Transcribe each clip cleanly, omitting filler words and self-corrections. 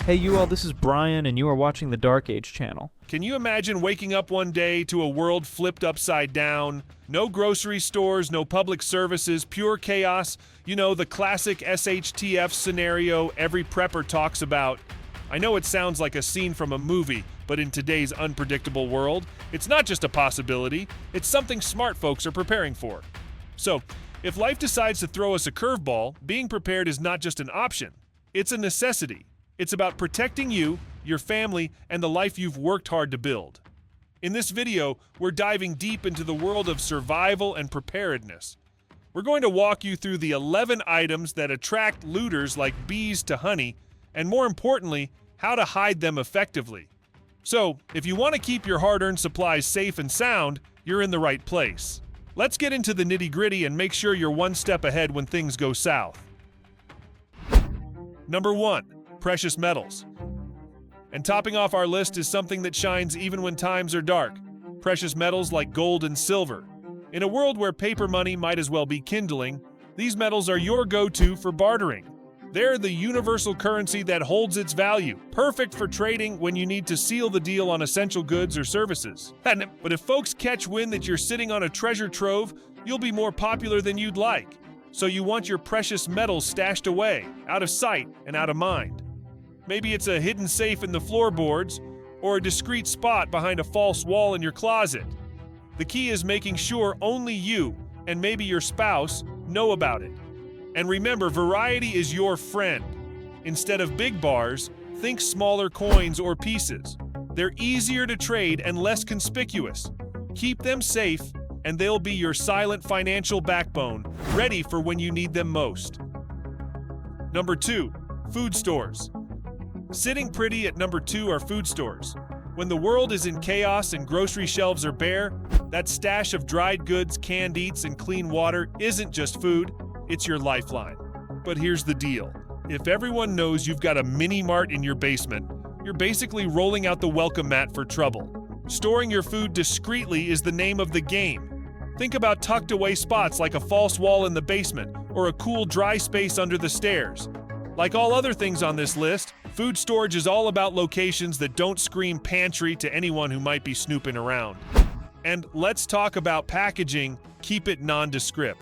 Hey you all, this is Brian, and you are watching the Dark Age channel. Can you imagine waking up one day to a world flipped upside down? No grocery stores, no public services, pure chaos. You know, the classic SHTF scenario every prepper talks about. I know it sounds like a scene from a movie, but in today's unpredictable world, it's not just a possibility, it's something smart folks are preparing for. So, if life decides to throw us a curveball, being prepared is not just an option, it's a necessity. It's about protecting you, your family, and the life you've worked hard to build. In this video, we're diving deep into the world of survival and preparedness. We're going to walk you through the 11 items that attract looters like bees to honey, and more importantly, how to hide them effectively. So, if you want to keep your hard-earned supplies safe and sound, you're in the right place. Let's get into the nitty-gritty and make sure you're one step ahead when things go south. Number 1. Precious metals. And topping off our list is something that shines even when times are dark. Precious metals like gold and silver. In a world where paper money might as well be kindling, these metals are your go-to for bartering. They're the universal currency that holds its value, perfect for trading when you need to seal the deal on essential goods or services. But if folks catch wind that you're sitting on a treasure trove, you'll be more popular than you'd like. So you want your precious metals stashed away, out of sight and out of mind. Maybe it's a hidden safe in the floorboards, or a discreet spot behind a false wall in your closet. The key is making sure only you, and maybe your spouse, know about it. And remember, variety is your friend. Instead of big bars, think smaller coins or pieces. They're easier to trade and less conspicuous. Keep them safe, and they'll be your silent financial backbone, ready for when you need them most. Number 2. Food stores. Sitting pretty at number 2 are food stores. When the world is in chaos and grocery shelves are bare, that stash of dried goods, canned eats, and clean water isn't just food, it's your lifeline. But here's the deal. If everyone knows you've got a mini-mart in your basement, you're basically rolling out the welcome mat for trouble. Storing your food discreetly is the name of the game. Think about tucked away spots like a false wall in the basement or a cool dry space under the stairs. Like all other things on this list, food storage is all about locations that don't scream pantry to anyone who might be snooping around. And let's talk about packaging. Keep it nondescript.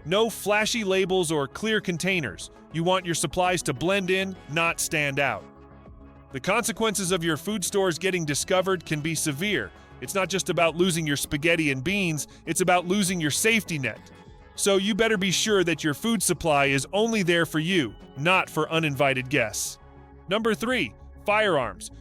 No flashy labels or clear containers. You want your supplies to blend in, not stand out. The consequences of your food stores getting discovered can be severe. It's not just about losing your spaghetti and beans, it's about losing your safety net. So you better be sure that your food supply is only there for you, not for uninvited guests. Number 3. Firearms.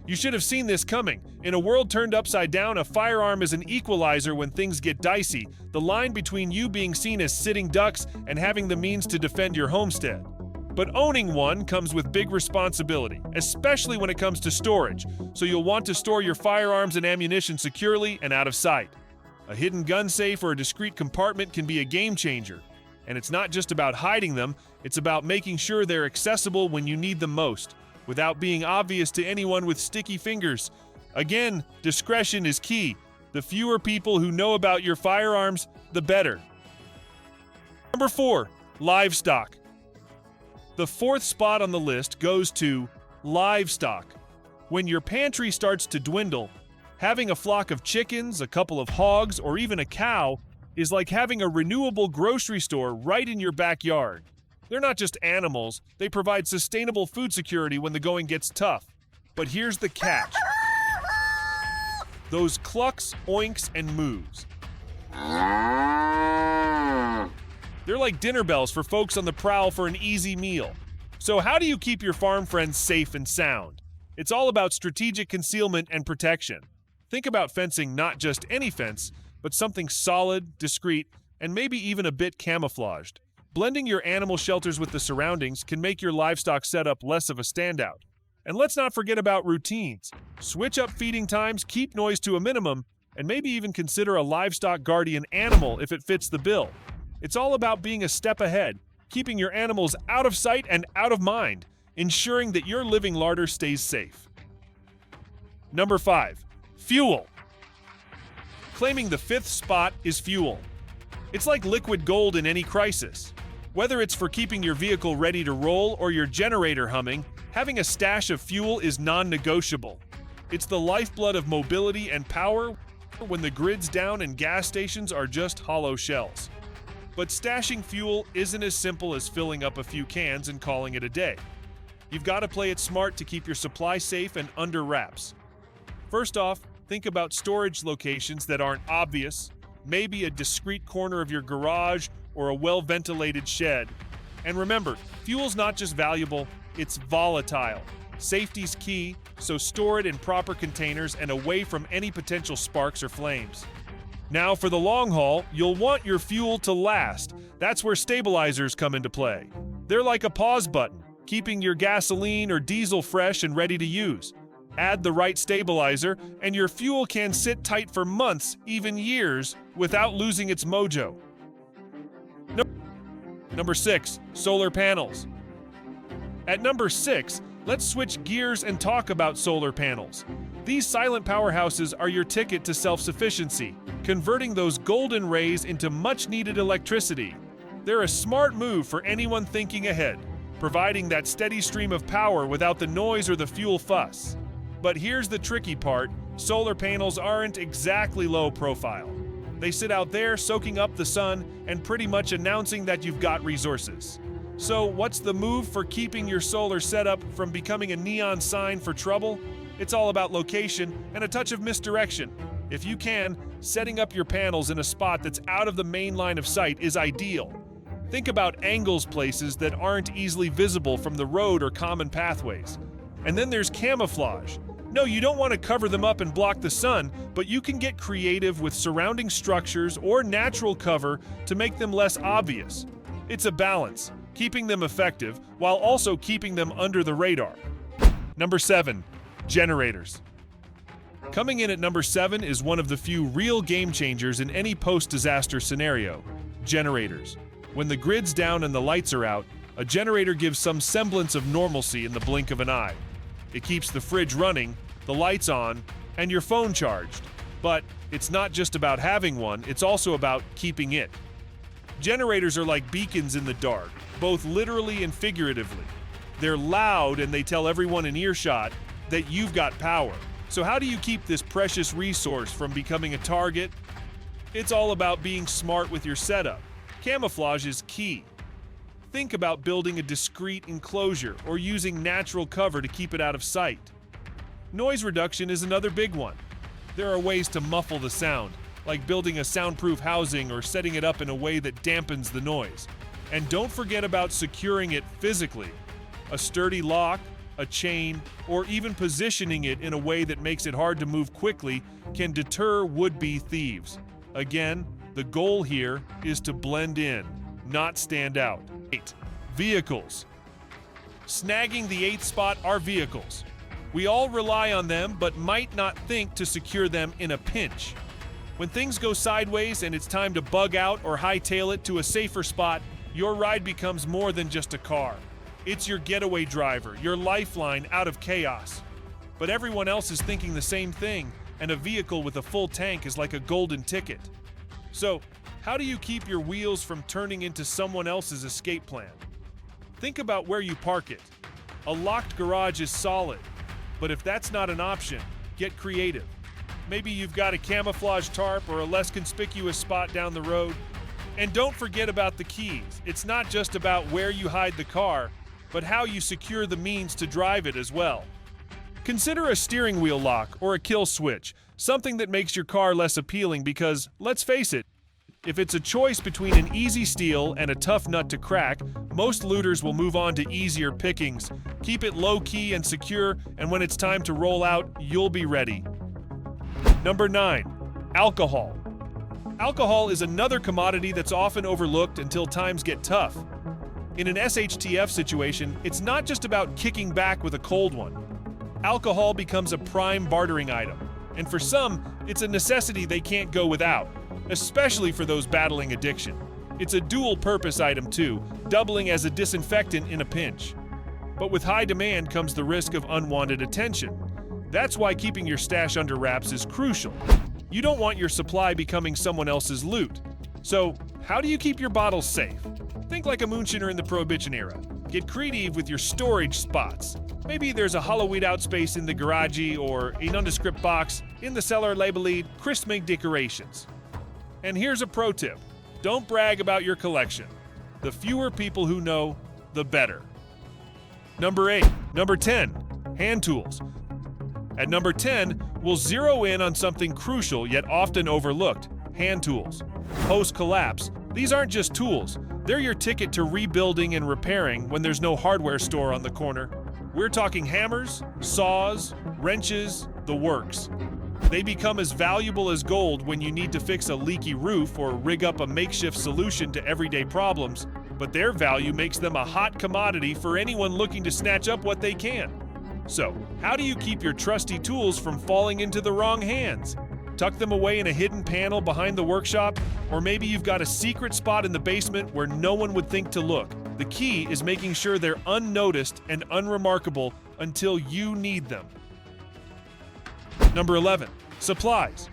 You should have seen this coming. In a world turned upside down, a firearm is an equalizer when things get dicey, the line between you being seen as sitting ducks and having the means to defend your homestead. But owning one comes with big responsibility, especially when it comes to storage, so you'll want to store your firearms and ammunition securely and out of sight. A hidden gun safe or a discreet compartment can be a game changer. And it's not just about hiding them, it's about making sure they're accessible when you need them most, without being obvious to anyone with sticky fingers. Again, discretion is key. The fewer people who know about your firearms, the better. Number 4. Livestock. The 4th spot on the list goes to livestock. When your pantry starts to dwindle, having a flock of chickens, a couple of hogs, or even a cow is like having a renewable grocery store right in your backyard. They're not just animals, they provide sustainable food security when the going gets tough. But here's the catch. Those clucks, oinks, and moos. They're like dinner bells for folks on the prowl for an easy meal. So how do you keep your farm friends safe and sound? It's all about strategic concealment and protection. Think about fencing not just any fence, but something solid, discreet, and maybe even a bit camouflaged. Blending your animal shelters with the surroundings can make your livestock setup less of a standout. And let's not forget about routines. Switch up feeding times, keep noise to a minimum, and maybe even consider a livestock guardian animal if it fits the bill. It's all about being a step ahead, keeping your animals out of sight and out of mind, ensuring that your living larder stays safe. Number 5. Fuel. Claiming the 5th spot is fuel. It's like liquid gold in any crisis. Whether it's for keeping your vehicle ready to roll or your generator humming, Having a stash of fuel is non-negotiable. It's the lifeblood of mobility and power when the grid's down and gas stations are just hollow shells. But stashing fuel isn't as simple as filling up a few cans and calling it a day. You've got to play it smart to keep your supply safe and under wraps. First off, think about storage locations that aren't obvious, maybe a discreet corner of your garage or a well-ventilated shed. And remember, fuel's not just valuable, it's volatile. Safety's key, so store it in proper containers and away from any potential sparks or flames. Now for the long haul, you'll want your fuel to last. That's where stabilizers come into play. They're like a pause button, keeping your gasoline or diesel fresh and ready to use. Add the right stabilizer, and your fuel can sit tight for months, even years, without losing its mojo. Number 6. Solar panels. At number 6, let's switch gears and talk about solar panels. These silent powerhouses are your ticket to self-sufficiency, converting those golden rays into much-needed electricity. They're a smart move for anyone thinking ahead, providing that steady stream of power without the noise or the fuel fuss. But here's the tricky part: solar panels aren't exactly low profile. They sit out there soaking up the sun and pretty much announcing that you've got resources. So what's the move for keeping your solar setup from becoming a neon sign for trouble? It's all about location and a touch of misdirection. If you can, setting up your panels in a spot that's out of the main line of sight is ideal. Think about angles places that aren't easily visible from the road or common pathways. And then there's camouflage. No, you don't want to cover them up and block the sun, but you can get creative with surrounding structures or natural cover to make them less obvious. It's a balance, keeping them effective while also keeping them under the radar. Number 7. Generators. Coming in at number 7 is one of the few real game changers in any post-disaster scenario: generators. When the grid's down and the lights are out, a generator gives some semblance of normalcy in the blink of an eye. It keeps the fridge running, the lights on, and your phone charged. But it's not just about having one, it's also about keeping it. Generators are like beacons in the dark, both literally and figuratively. They're loud and they tell everyone in earshot that you've got power. So how do you keep this precious resource from becoming a target? It's all about being smart with your setup. Camouflage is key. Think about building a discreet enclosure or using natural cover to keep it out of sight. Noise reduction is another big one. There are ways to muffle the sound, like building a soundproof housing or setting it up in a way that dampens the noise. And don't forget about securing it physically. A sturdy lock, a chain, or even positioning it in a way that makes it hard to move quickly can deter would-be thieves. Again, the goal here is to blend in, not stand out. 8. Vehicles. Snagging the 8th spot are vehicles. We all rely on them, but might not think to secure them in a pinch. When things go sideways and it's time to bug out or hightail it to a safer spot, your ride becomes more than just a car. It's your getaway driver, your lifeline out of chaos. But everyone else is thinking the same thing, and a vehicle with a full tank is like a golden ticket. So, how do you keep your wheels from turning into someone else's escape plan? Think about where you park it. A locked garage is solid, but if that's not an option, get creative. Maybe you've got a camouflage tarp or a less conspicuous spot down the road. And don't forget about the keys. It's not just about where you hide the car, but how you secure the means to drive it as well. Consider a steering wheel lock or a kill switch, something that makes your car less appealing because, let's face it, if it's a choice between an easy steal and a tough nut to crack, most looters will move on to easier pickings. Keep it low-key and secure, and when it's time to roll out, you'll be ready. Number 9. Alcohol. Alcohol is another commodity that's often overlooked until times get tough. In an SHTF situation, it's not just about kicking back with a cold one. Alcohol becomes a prime bartering item, and for some, it's a necessity they can't go without, especially for those battling addiction. It's a dual-purpose item too, doubling as a disinfectant in a pinch. But with high demand comes the risk of unwanted attention. That's why keeping your stash under wraps is crucial. You don't want your supply becoming someone else's loot. So, how do you keep your bottles safe? Think like a moonshiner in the Prohibition era. Get creative with your storage spots. Maybe there's a Halloween out space in the garage or a nondescript box in the cellar labeled Christmas decorations. And here's a pro tip. Don't brag about your collection. The fewer people who know, the better. Number 10, hand tools. At number 10, we'll zero in on something crucial yet often overlooked, hand tools. Post-collapse, these aren't just tools. They're your ticket to rebuilding and repairing when there's no hardware store on the corner. We're talking hammers, saws, wrenches, the works. They become as valuable as gold when you need to fix a leaky roof or rig up a makeshift solution to everyday problems, but their value makes them a hot commodity for anyone looking to snatch up what they can. So, how do you keep your trusty tools from falling into the wrong hands? Tuck them away in a hidden panel behind the workshop, or maybe you've got a secret spot in the basement where no one would think to look. The key is making sure they're unnoticed and unremarkable until you need them. Number 11, supplies.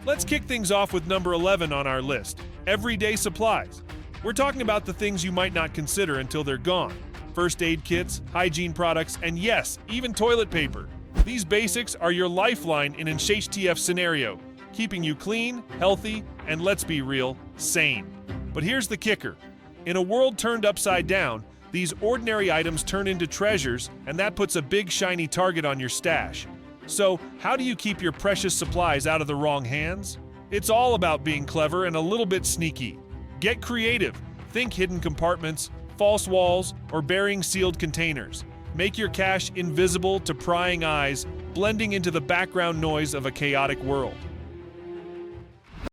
Let's kick things off with number 11 on our list, everyday supplies. We're talking about the things you might not consider until they're gone. First aid kits, hygiene products, and yes, even toilet paper. These basics are your lifeline in an SHTF scenario, keeping you clean, healthy, and let's be real, sane. But here's the kicker. In a world turned upside down, these ordinary items turn into treasures, and that puts a big shiny target on your stash. So, how do you keep your precious supplies out of the wrong hands? It's all about being clever and a little bit sneaky. Get creative. Think hidden compartments, false walls, or burying sealed containers. Make your cash invisible to prying eyes, blending into the background noise of a chaotic world.